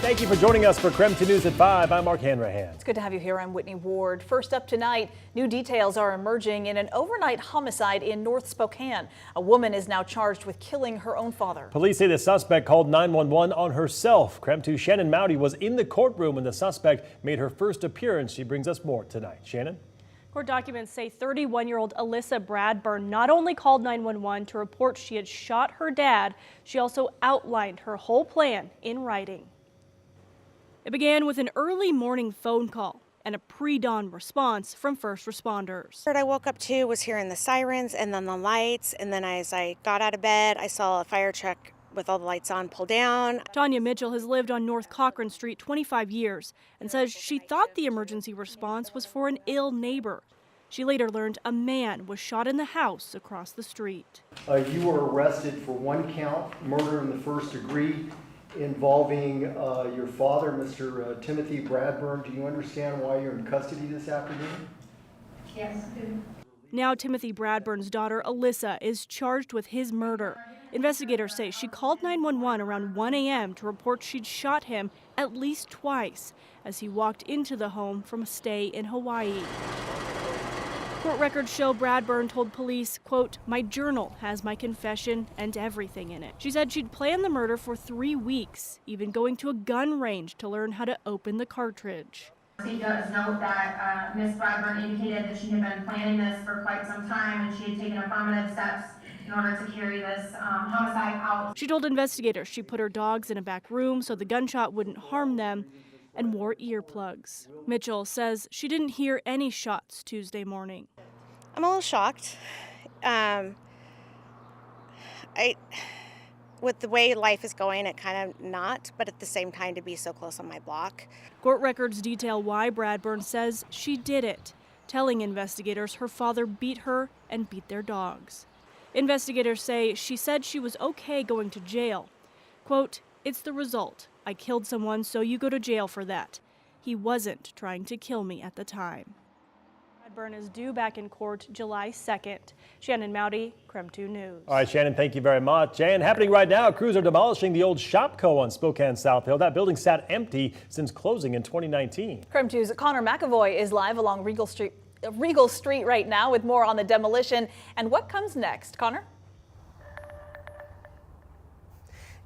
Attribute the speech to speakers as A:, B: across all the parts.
A: Thank you for joining us for KREM 2 News at 5. I'm Mark Hanrahan.
B: It's good to have you here. I'm Whitney Ward. First up tonight, new details are emerging in an overnight homicide in North Spokane. A woman is now charged with killing her own father.
A: Police say the suspect called 911 on herself. KREM 2 Shannon Mowdy was in the courtroom when the suspect made her first appearance. She brings us more tonight. Shannon?
C: Court documents say 31-year-old Alyssa Bradburn not only called 911 to report she had shot her dad, she also outlined her whole plan in writing. It began with an early morning phone call and a pre-dawn response from first responders.
D: What I woke up to was hearing the sirens and then the lights, and then as I got out of bed, I saw a fire truck with all the lights on pull down.
C: Tanya Mitchell has lived on North Cochran Street 25 years and says she thought the emergency response was for an ill neighbor. She later learned a man was shot in the house across the street.
E: You were arrested for one count, murder in the first degree, involving your father, Mr. Timothy Bradburn. Do you understand why you're in custody this afternoon?
F: Yes, I do.
C: Now Timothy Bradburn's daughter, Alyssa, is charged with his murder. Investigators say she called 911 around 1 a.m. to report she'd shot him at least twice as he walked into the home from a stay in Hawaii. Court records show Bradburn told police, quote, "My journal has my confession and everything in it." She said she'd planned the murder for 3 weeks, even going to a gun range to learn how to open the cartridge.
F: He does note that Ms. Bradburn indicated that she had been planning this for quite some time and she had taken affirmative steps in order to carry this homicide out.
C: She told investigators she put her dogs in a back room so the gunshot wouldn't harm them and wore earplugs. Mitchell says she didn't hear any shots Tuesday morning.
D: I'm a little shocked. With the way life is going, it kind of not, but at the same time to be so close on my block.
C: Court records detail why Bradburn says she did it, telling investigators her father beat her and beat their dogs. Investigators say she said she was okay going to jail. Quote, "It's the result. I killed someone, so you go to jail for that. He wasn't trying to kill me at the time." Bradburn is due back in court July 2nd. Shannon Mowdy, KREM 2 News.
A: All right, Shannon, thank you very much. And happening right now, crews are demolishing the old Shopco on Spokan South Hill. That building sat empty since closing in 2019.
B: KREM 2's Connor McAvoy is live along Regal Street right now with more on the demolition and what comes next. Connor?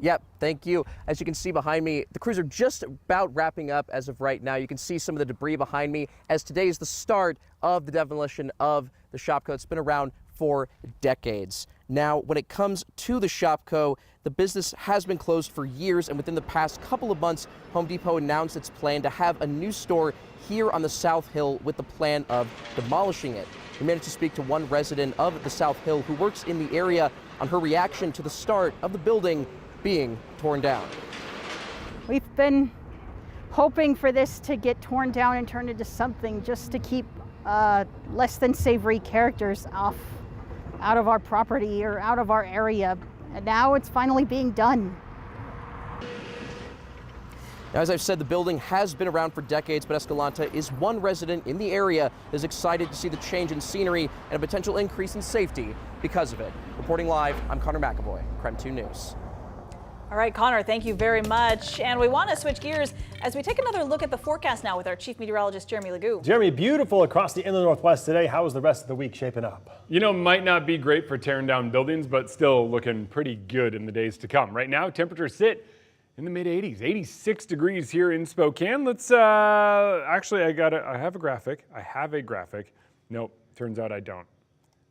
G: Yep, thank you. As you can see behind me, the crews are just about wrapping up as of right now. You can see some of the debris behind me as today is the start of the demolition of the Shopco. It's been around for decades. Now, when it comes to the Shopco, the business has been closed for years, and within the past couple of months, Home Depot announced its plan to have a new store here on the South Hill with the plan of demolishing it. We managed to speak to one resident of the South Hill who works in the area on her reaction to the start of the building being torn down.
H: We've been hoping for this to get torn down and turned into something just to keep less than savory characters out of our property or out of our area. And now it's finally being done.
G: Now, as I've said, the building has been around for decades, but Escalante is one resident in the area that is excited to see the change in scenery and a potential increase in safety because of it. Reporting live, I'm Connor McAvoy, KREM 2 News.
B: All right, Connor, thank you very much. And we want to switch gears as we take another look at the forecast now with our chief meteorologist, Jeremy Legoo.
A: Jeremy, beautiful across the inland Northwest today. How is the rest of the week shaping up?
I: You know, might not be great for tearing down buildings, but still looking pretty good in the days to come. Right now, temperatures sit in the mid-80s, 86 degrees here in Spokane. Let's actually, I have a graphic. Nope, turns out I don't.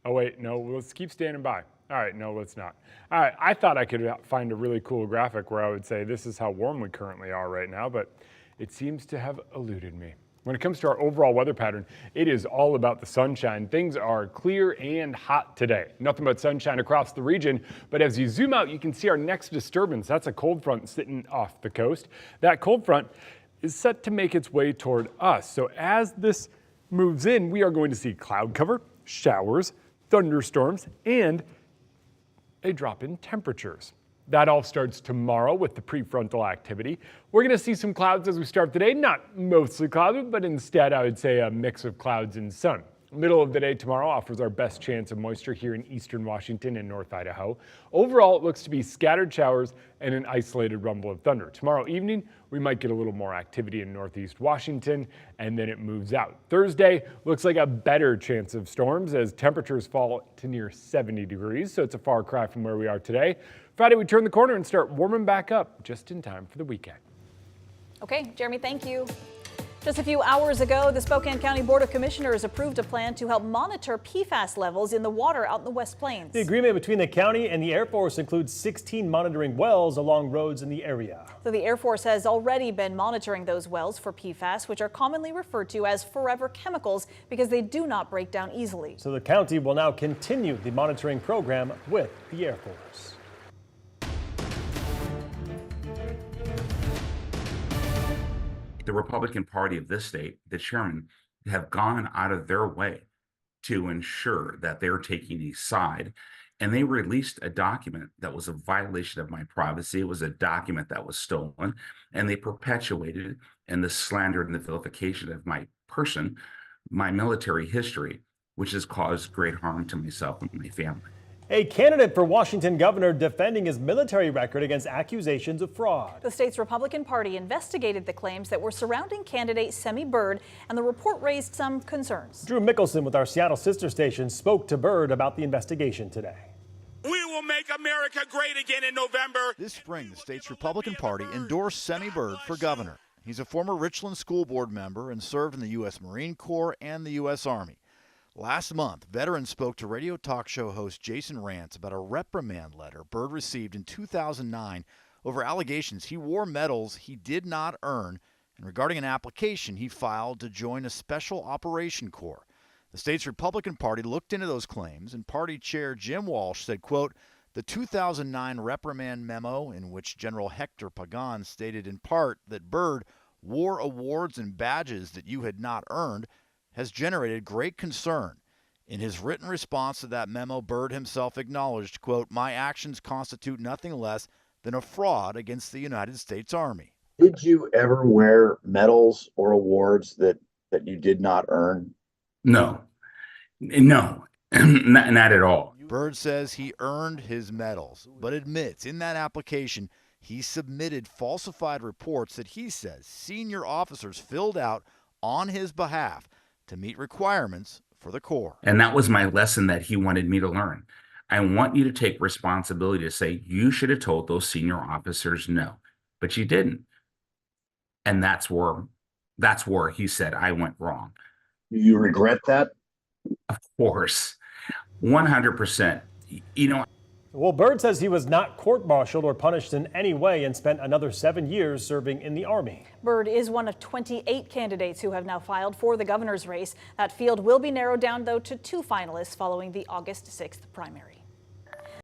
I: Oh wait, no, let's keep standing by. All right, no, let's not. All right, I thought I could find a really cool graphic where I would say this is how warm we currently are right now, but it seems to have eluded me. When it comes to our overall weather pattern, it is all about the sunshine. Things are clear and hot today. Nothing but sunshine across the region, but as you zoom out, you can see our next disturbance. That's a cold front sitting off the coast. That cold front is set to make its way toward us. So as this moves in, we are going to see cloud cover, showers, thunderstorms, and a drop in temperatures. That all starts tomorrow with the prefrontal activity. We're going to see some clouds as we start the day, not mostly cloudy, but instead I would say a mix of clouds and sun. Middle of the day tomorrow offers our best chance of moisture here in eastern Washington and North Idaho. Overall, it looks to be scattered showers and an isolated rumble of thunder. Tomorrow evening, we might get a little more activity in northeast Washington, and then it moves out. Thursday looks like a better chance of storms as temperatures fall to near 70 degrees, so it's a far cry from where we are today. Friday, we turn the corner and start warming back up just in time for the weekend.
B: Okay, Jeremy, thank you. Just a few hours ago, the Spokan County Board of Commissioners approved a plan to help monitor PFAS levels in the water out in the West Plains.
A: The agreement between the county and the Air Force includes 16 monitoring wells along roads in the area.
B: So the Air Force has already been monitoring those wells for PFAS, which are commonly referred to as forever chemicals because they do not break down easily.
A: So the county will now continue the monitoring program with the Air Force.
J: The Republican Party of this state, the chairman, have gone out of their way to ensure that they're taking a side. And they released a document that was a violation of my privacy. It was a document that was stolen, and they perpetuated in the slander and the vilification of my person, my military history, which has caused great harm to myself and my family.
A: A candidate for Washington governor defending his military record against accusations of fraud.
B: The state's Republican Party investigated the claims that were surrounding candidate Semi Bird, and the report raised some concerns.
A: Drew Mickelson with our Seattle sister station spoke to Bird about the investigation today.
K: We will make America great again in November.
L: This spring, the state's Republican Party endorsed Semi Bird for governor. He's a former Richland School Board member and served in the U.S. Marine Corps and the U.S. Army. Last month, veterans spoke to radio talk show host Jason Rantz about a reprimand letter Bird received in 2009 over allegations he wore medals he did not earn and regarding an application he filed to join a Special Operation Corps. The state's Republican Party looked into those claims, and party chair Jim Walsh said, quote, "The 2009 reprimand memo in which General Hector Pagan stated in part that Bird wore awards and badges that you had not earned has generated great concern. In his written response to that memo, Bird himself acknowledged, quote, "My actions constitute nothing less than a fraud against the United States Army."
M: Did you ever wear medals or awards that you did not earn?
J: No, not at all.
L: Bird says he earned his medals, but admits in that application he submitted falsified reports that he says senior officers filled out on his behalf to meet requirements for the Corps.
J: And that was my lesson that he wanted me to learn. I want you to take responsibility to say, you should have told those senior officers no, but you didn't. And that's where he said I went wrong.
M: You regret that?
J: Of course, 100%. You know,
A: Well, Bird says he was not court-martialed or punished in any way and spent another 7 years serving in the Army.
B: Bird is one of 28 candidates who have now filed for the governor's race. That field will be narrowed down, though, to 2 finalists following the August 6th primary.